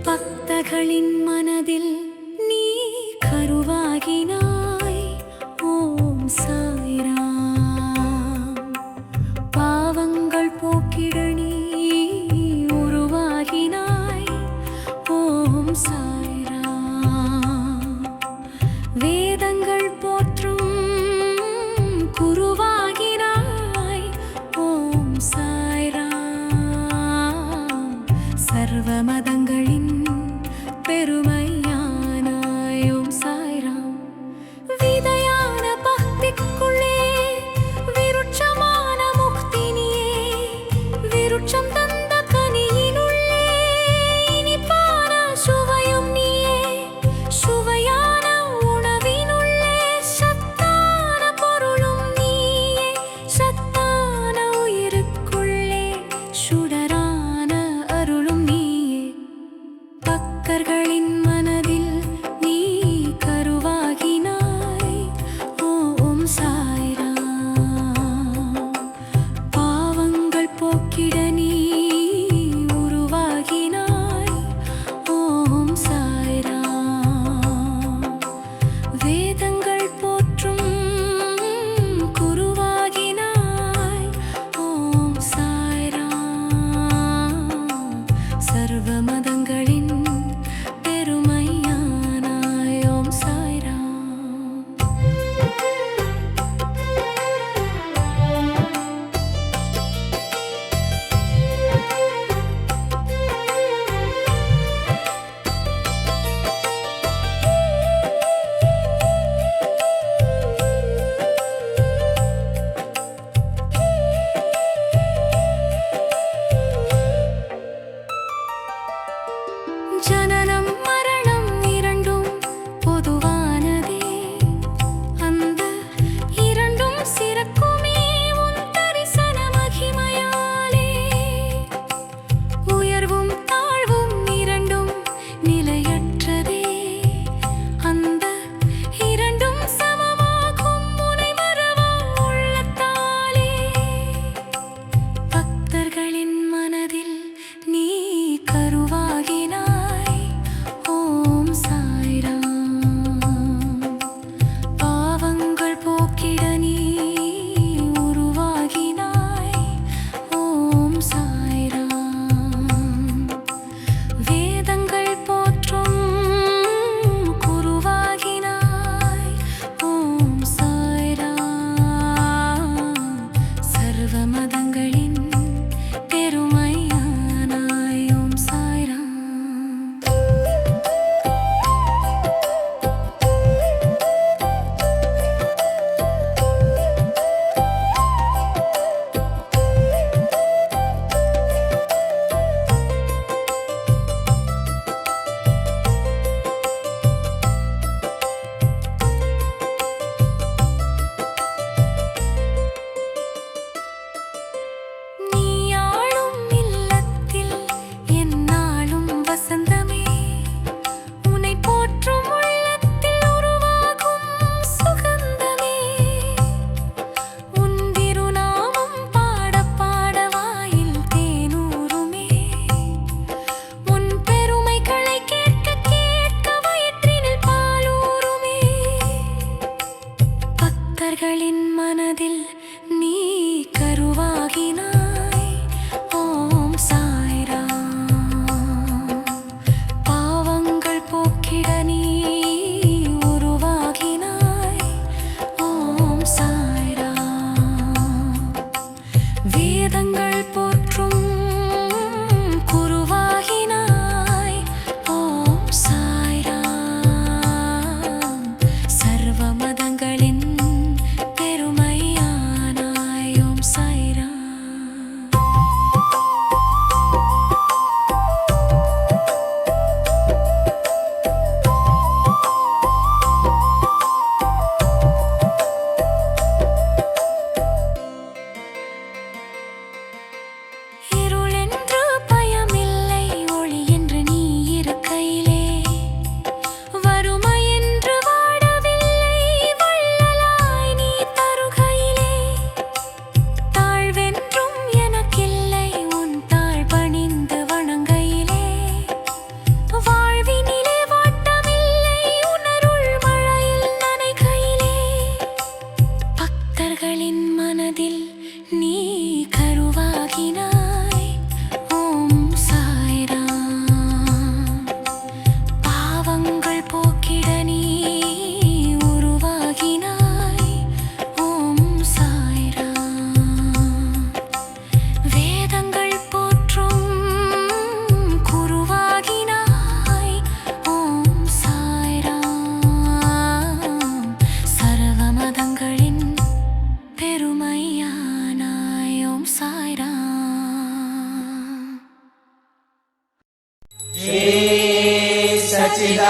பக்தர்களின் மனதில் நீ கருவாகினாய். ஓம் சாய்ராம். பாவங்கள் போக்கிட நீ உருவாகினாய். ஓம் சாய்ராம். வேதங்கள் போற்றும் குருவாகினாய். ஓம் சாய்ராம். சர்வ மதங்களின் பெருமையானாய். ஓம் சாய்ராம். விதையான பக்திக்குள்ளே விருட்சமான முக்தி நீயே. விருட்சம் தந்த கனியினுள்ளே இனிப்பான சுவையும் நீயே. சுவையான உணவினுள்ளே சத்தான பொருளும் நீயே. சத்தான உயிருக்குள்ளே சுடரான அருளும் நீயே. பக்தர்களின் மனதில் நீ கருவாகினாய். ஓம் சாய்ராம். பாவங்கள் போக்கிட நீ உருவாகினாய். ஓம் சாய்ராம். வேதங்கள் போற்றும் குருவாகினாய். ஓம் சாய்ராம். சர்வ மதங்களின் பெருமையானாய். ஓம் சாய்ராம். ஜனனம் மரணம் இரண்டும் பொதுவானதே. அந்த இரண்டும் சிறக்குமே உன் தரிசன மகிமையாலே. உயர்வும் தாழ்வும் இரண்டும் நிலையற்றதே. அந்த இரண்டும் சமமாகும் உனை மறவா உள்ளத்தாலே. பக்தர்களின் மனதில் நீ கருவாகினாய். श्री सच्चिदानंद